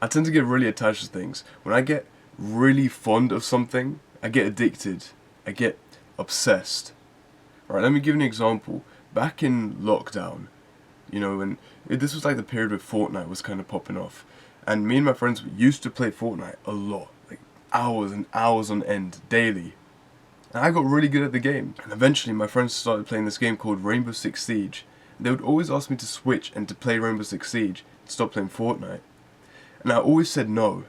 I tend to get really attached to things. When I get really fond of something, I get addicted. I get obsessed. Alright, let me give you an example. Back in lockdown, when this was like the period where Fortnite was kind of popping off, and me and my friends used to play Fortnite a lot, like hours and hours on end, daily. And I got really good at the game. And eventually my friends started playing this game called Rainbow Six Siege. And they would always ask me to switch and to play Rainbow Six Siege, to stop playing Fortnite. And I always said no.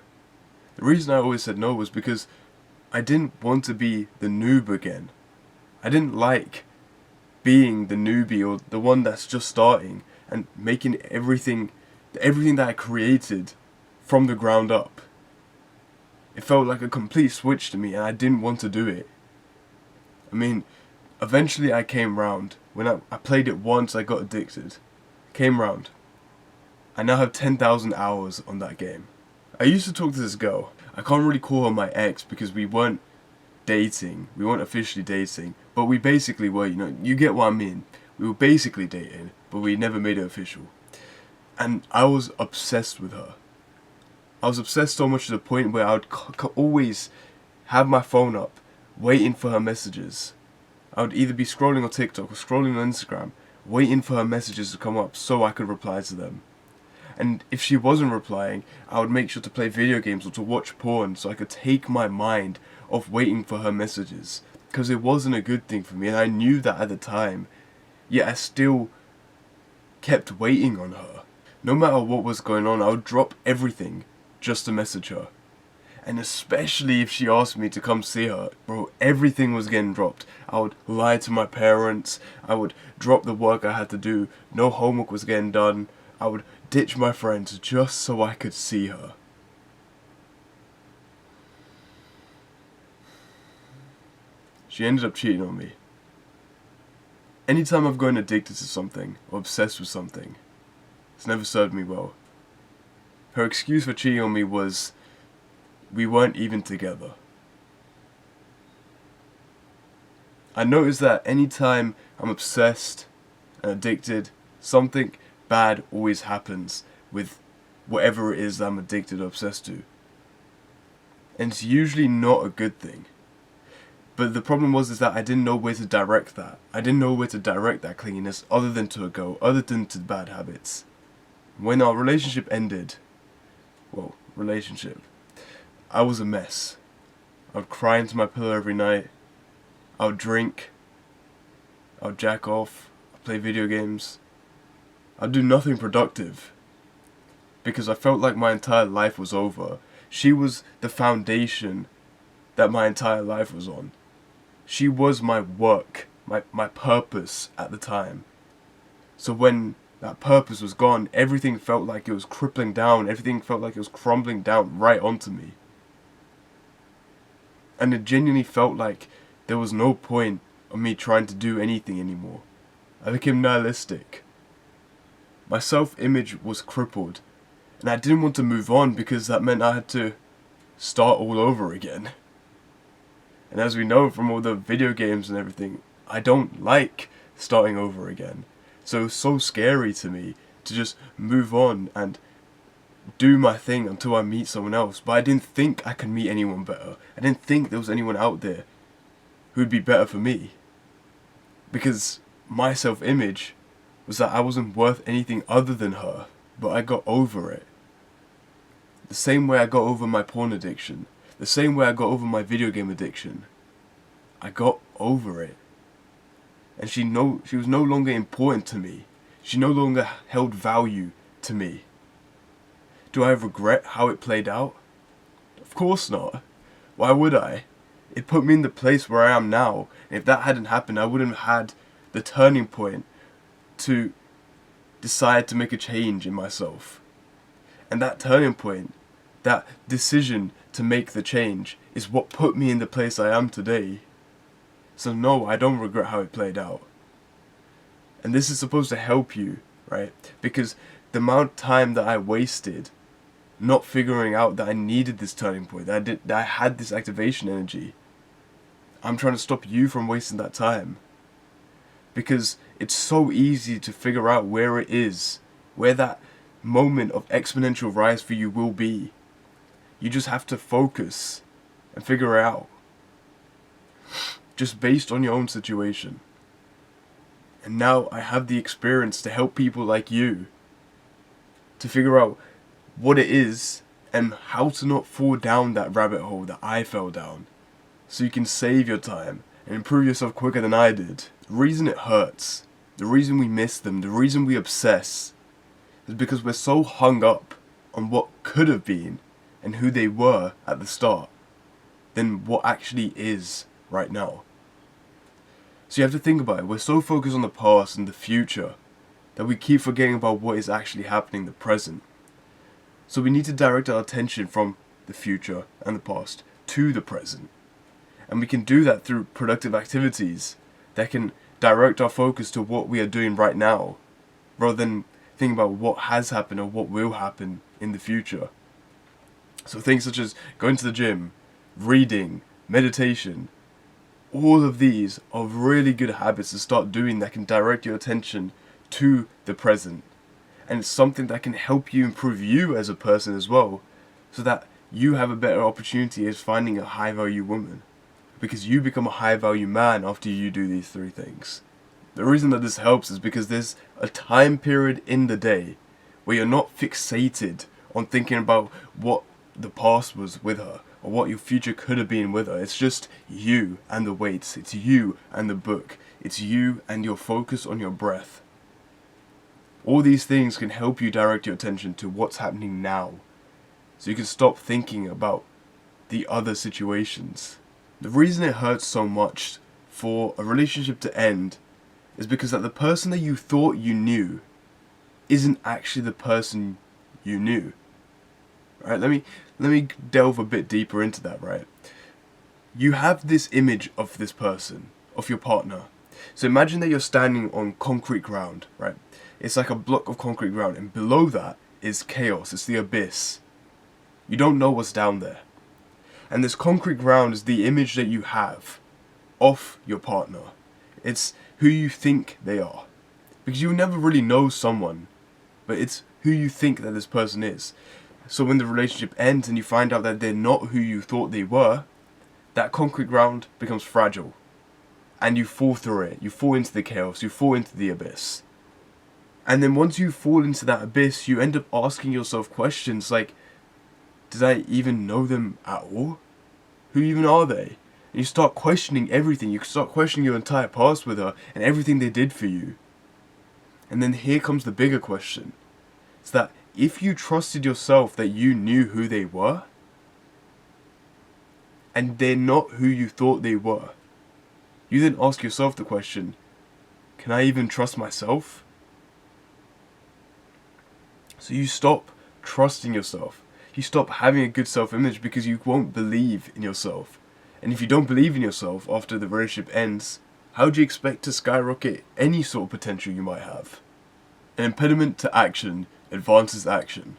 The reason I always said no was because I didn't want to be the noob again. I didn't like being the newbie or the one that's just starting and making everything that I created from the ground up. It felt like a complete switch to me and I didn't want to do it. I mean, eventually I came round. When I played it once, I got addicted. Came round. I now have 10,000 hours on that game. I used to talk to this girl. I can't really call her my ex because we weren't dating. We weren't officially dating. But we basically were, you get what I mean. We were basically dating, but we never made it official. And I was obsessed with her. I was obsessed so much to the point where I would always have my phone up, waiting for her messages. I would either be scrolling on TikTok or scrolling on Instagram, waiting for her messages to come up so I could reply to them. And if she wasn't replying, I would make sure to play video games or to watch porn so I could take my mind off waiting for her messages. Because it wasn't a good thing for me and I knew that at the time. Yet I still kept waiting on her. No matter what was going on, I would drop everything just to message her. And especially if she asked me to come see her, bro, everything was getting dropped. I would lie to my parents, I would drop the work I had to do, no homework was getting done, I would ditch my friends just so I could see her. She ended up cheating on me. Anytime I've gotten addicted to something, or obsessed with something, it's never served me well. Her excuse for cheating on me was, we weren't even together. I noticed that anytime I'm obsessed and addicted, something bad always happens with whatever it is that I'm addicted or obsessed to. And it's usually not a good thing. But the problem was that I didn't know where to direct that. I didn't know where to direct that clinginess other than to a girl, other than to bad habits. When our relationship ended, I was a mess. I would cry into my pillow every night. I would drink. I would jack off. I'd play video games. I'd do nothing productive. Because I felt like my entire life was over. She was the foundation that my entire life was on. She was my work, my purpose at the time. So when that purpose was gone, everything felt like it was crippling down. Everything felt like it was crumbling down right onto me. And it genuinely felt like there was no point of me trying to do anything anymore. I became nihilistic. My self-image was crippled. And I didn't want to move on because that meant I had to start all over again. And as we know from all the video games and everything, I don't like starting over again. So it was so scary to me to just move on and do my thing until I meet someone else. But I didn't think I could meet anyone better. I didn't think there was anyone out there who'd be better for me. Because my self-image was that I wasn't worth anything other than her. But I got over it. The same way I got over my porn addiction. The same way I got over my video game addiction. I got over it. And she was no longer important to me. She no longer held value to me. Do I regret how it played out? Of course not. Why would I? It put me in the place where I am now. And if that hadn't happened, I wouldn't have had the turning point to decide to make a change in myself. And that turning point, that decision to make the change, is what put me in the place I am today. So no, I don't regret how it played out. And this is supposed to help you, right? Because the amount of time that I wasted not figuring out that I needed this turning point, that I had this activation energy, I'm trying to stop you from wasting that time. Because it's so easy to figure out where it is, where that moment of exponential rise for you will be. You just have to focus and figure it out. Just based on your own situation. And now I have the experience to help people like you to figure out what it is and how to not fall down that rabbit hole that I fell down. So you can save your time and improve yourself quicker than I did. The reason it hurts, the reason we miss them, the reason we obsess is because we're so hung up on what could have been and who they were at the start than what actually is right now. So you have to think about it. We're so focused on the past and the future that we keep forgetting about what is actually happening in the present. So we need to direct our attention from the future and the past to the present. And we can do that through productive activities that can direct our focus to what we are doing right now, rather than thinking about what has happened or what will happen in the future. So things such as going to the gym, reading, meditation, all of these are really good habits to start doing that can direct your attention to the present. And it's something that can help you improve you as a person as well, so that you have a better opportunity as finding a high value woman. Because you become a high value man after you do these three things. The reason that this helps is because there's a time period in the day where you're not fixated on thinking about what the past was with her or what your future could have been with her. It's just you and the weights. It's you and the book. It's you and your focus on your breath. All these things can help you direct your attention to what's happening now, so you can stop thinking about the other situations. The reason it hurts so much for a relationship to end is because that the person that you thought you knew isn't actually the person you knew. Right? Let me delve a bit deeper into that, right? You have this image of this person, of your partner. So imagine that you're standing on concrete ground, right? It's like a block of concrete ground, and below that is chaos. It's the abyss. You don't know what's down there. And this concrete ground is the image that you have of your partner. It's who you think they are. Because you never really know someone, but it's who you think that this person is. So when the relationship ends and you find out that they're not who you thought they were, that concrete ground becomes fragile. And you fall through it. You fall into the chaos. You fall into the abyss. And then once you fall into that abyss, you end up asking yourself questions like, did I even know them at all? Who even are they? And you start questioning everything. You start questioning your entire past with her and everything they did for you. And then here comes the bigger question. It's that if you trusted yourself that you knew who they were, and they're not who you thought they were, you then ask yourself the question, can I even trust myself? So you stop trusting yourself. You stop having a good self-image because you won't believe in yourself. And if you don't believe in yourself after the relationship ends, how do you expect to skyrocket any sort of potential you might have? An impediment to action advances action.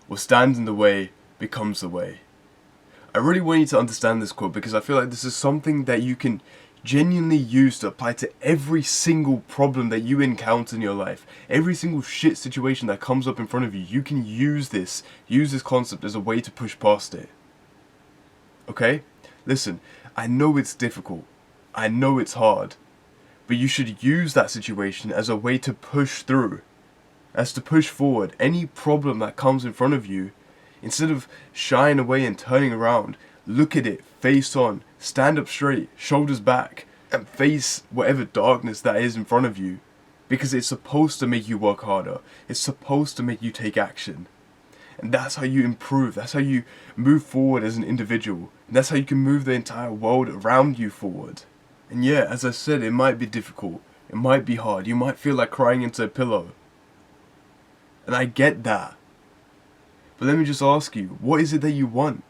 What stands in the way becomes the way. I really want you to understand this quote because I feel like this is something that you can genuinely use to apply to every single problem that you encounter in your life. Every single shit situation that comes up in front of you, you can use this concept as a way to push past it. Okay? Listen, I know it's difficult. I know it's hard. But you should use that situation as a way to push through. As to push forward any problem that comes in front of you. Instead of shying away and turning around, look at it face on, stand up straight, shoulders back, and face whatever darkness that is in front of you. Because it's supposed to make you work harder. It's supposed to make you take action. And that's how you improve. That's how you move forward as an individual. And that's how you can move the entire world around you forward. And yeah, as I said, it might be difficult. It might be hard. You might feel like crying into a pillow. And I get that. But let me just ask you, what is it that you want?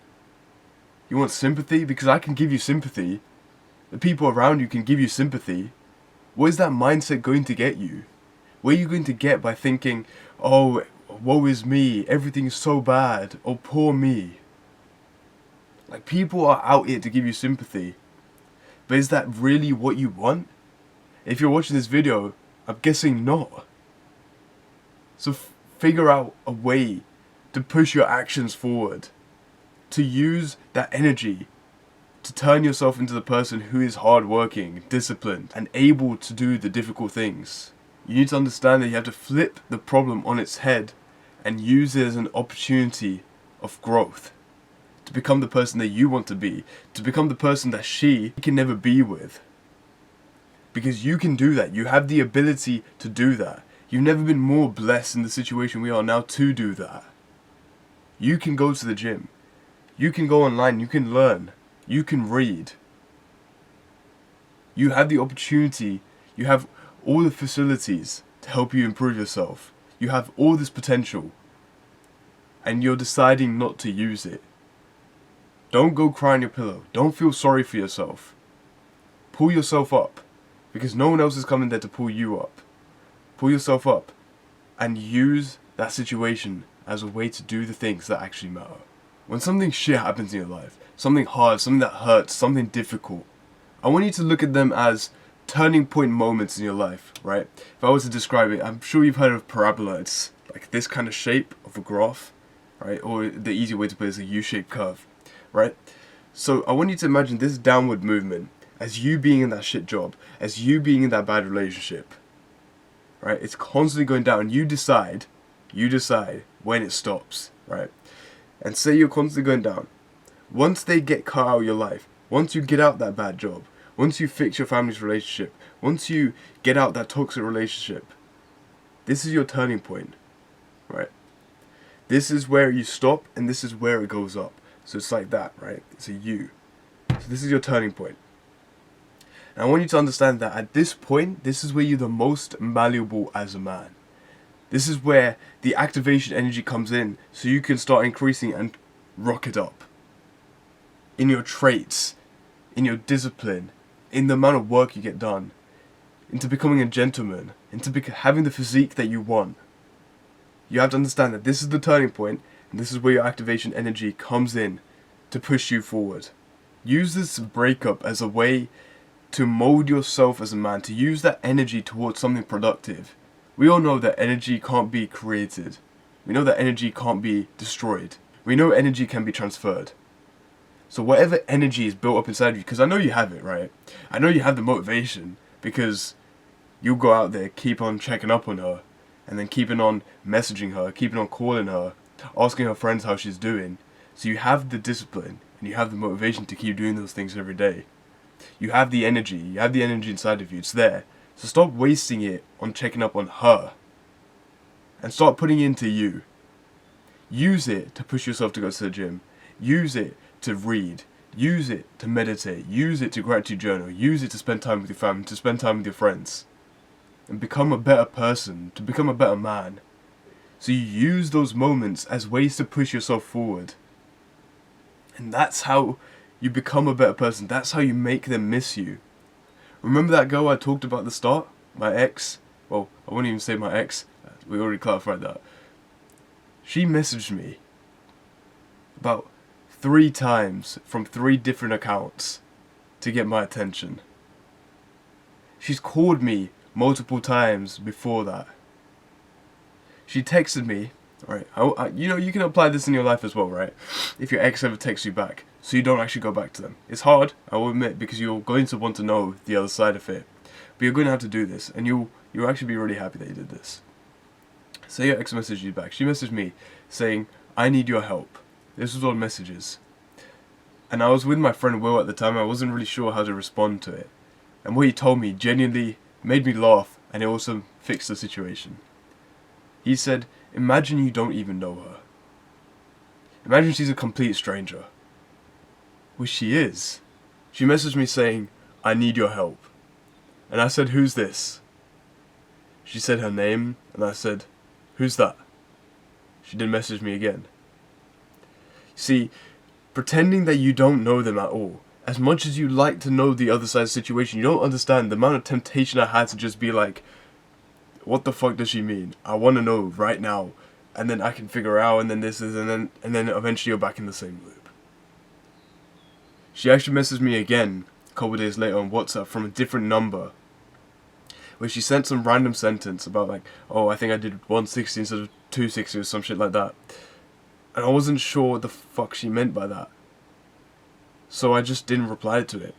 You want sympathy? Because I can give you sympathy. The people around you can give you sympathy. What is that mindset going to get you? What are you going to get by thinking, oh, woe is me, everything's so bad, oh, poor me? Like, people are out here to give you sympathy. But is that really what you want? If you're watching this video, I'm guessing not. So figure out a way to push your actions forward, to use that energy to turn yourself into the person who is hardworking, disciplined, and able to do the difficult things. You need to understand that you have to flip the problem on its head and use it as an opportunity of growth, to become the person that you want to be, to become the person that she can never be with. Because you can do that. You have the ability to do that. You've never been more blessed in the situation we are now to do that. You can go to the gym. You can go online. You can learn. You can read. You have the opportunity. You have all the facilities to help you improve yourself. You have all this potential. And you're deciding not to use it. Don't go cry on your pillow. Don't feel sorry for yourself. Pull yourself up. Because no one else is coming there to pull you up. Pull yourself up. And use that situation as a way to do the things that actually matter. When something shit happens in your life, something hard, something that hurts, something difficult, I want you to look at them as turning point moments in your life, right? If I was to describe it, I'm sure you've heard of parabola. It's like this kind of shape of a graph, right? Or the easy way to put it is a U-shaped curve, right? So I want you to imagine this downward movement as you being in that shit job, as you being in that bad relationship, right? It's constantly going down. You decide when it stops, right? And say you're constantly going down. Once they get cut out of your life, once you get out that bad job, once you fix your family's relationship, once you get out that toxic relationship, this is your turning point, right? This is where you stop and this is where it goes up. So it's like that, right? It's a U. So this is your turning point. And I want you to understand that at this point, this is where you're the most malleable as a man. This is where the activation energy comes in, so you can start increasing and rocket up. In your traits, in your discipline, in the amount of work you get done, into becoming a gentleman, into having the physique that you want. You have to understand that this is the turning point, and this is where your activation energy comes in to push you forward. Use this breakup as a way to mold yourself as a man, to use that energy towards something productive. We all know that energy can't be created. We know that energy can't be destroyed. We know energy can be transferred. So whatever energy is built up inside of you, because I know you have it, right? I know you have the motivation, because you'll go out there, keep on checking up on her, and then keeping on messaging her, keeping on calling her, asking her friends how she's doing. So you have the discipline, and you have the motivation to keep doing those things every day. You have the energy inside of you, it's there. So stop wasting it on checking up on her. And start putting it into you. Use it to push yourself to go to the gym. Use it to read. Use it to meditate. Use it to gratitude journal. Use it to spend time with your family, to spend time with your friends. And become a better person, to become a better man. So you use those moments as ways to push yourself forward. And that's how you become a better person. That's how you make them miss you. Remember that girl I talked about at the start? My ex? Well, I won't even say my ex. We already clarified that. She messaged me about 3 times from 3 different accounts to get my attention. She's called me multiple times before that. She texted me, right? You can apply this in your life as well, right? If your ex ever texts you back, so you don't actually go back to them. It's hard, I will admit, because you're going to want to know the other side of it. But you're going to have to do this, and you'll actually be really happy that you did this. Say your ex messaged you back. She messaged me saying, "I need your help." This was all messages. And I was with my friend Will at the time. I wasn't really sure how to respond to it. And what he told me genuinely made me laugh, and it also fixed the situation. He said, "Imagine you don't even know her. Imagine she's a complete stranger." Which she is. She messaged me saying, "I need your help." And I said, "Who's this?" She said her name, and I said, "Who's that?" She did message me again. See, pretending that you don't know them at all, as much as you like to know the other side's situation, you don't understand the amount of temptation I had to just be like, what the fuck does she mean? I want to know right now, and then I can figure out, and then this is, and then eventually you're back in the same loop. She actually messaged me again a couple of days later on WhatsApp from a different number, where she sent some random sentence about like, "Oh, I think I did 160 instead of 260 or some shit like that. And I wasn't sure what the fuck she meant by that. So I just didn't reply to it.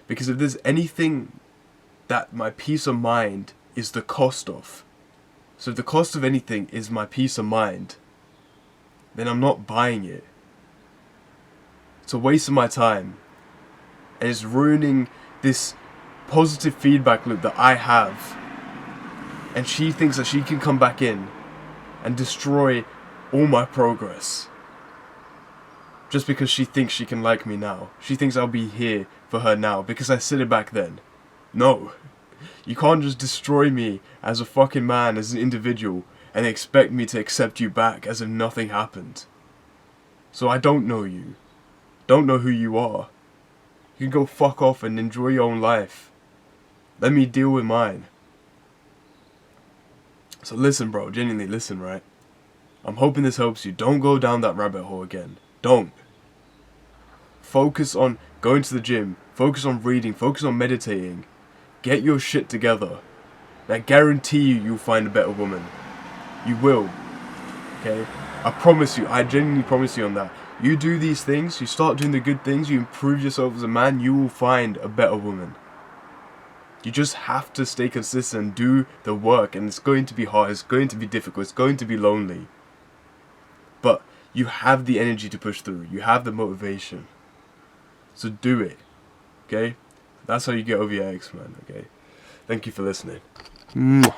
Because if there's anything that my peace of mind is the cost of, so if the cost of anything is my peace of mind, then I'm not buying it. It's a waste of my time. And it's ruining this positive feedback loop that I have. And she thinks that she can come back in and destroy all my progress. Just because she thinks she can like me now. She thinks I'll be here for her now because I said it back then. No. You can't just destroy me as a fucking man, as an individual, and expect me to accept you back as if nothing happened. So I don't know you. Don't know who you are. You can go fuck off and enjoy your own life. Let me deal with mine. So listen, bro. Genuinely listen, right? I'm hoping this helps you. Don't go down that rabbit hole again. Don't. Focus on going to the gym. Focus on reading. Focus on meditating. Get your shit together. I guarantee you'll find a better woman. You will. Okay? I promise you. I genuinely promise you on that. You do these things, you start doing the good things, you improve yourself as a man, you will find a better woman. You just have to stay consistent and do the work, and it's going to be hard, it's going to be difficult, it's going to be lonely. But you have the energy to push through, you have the motivation. So do it, okay? That's how you get over your ex, man, okay? Thank you for listening. Mwah.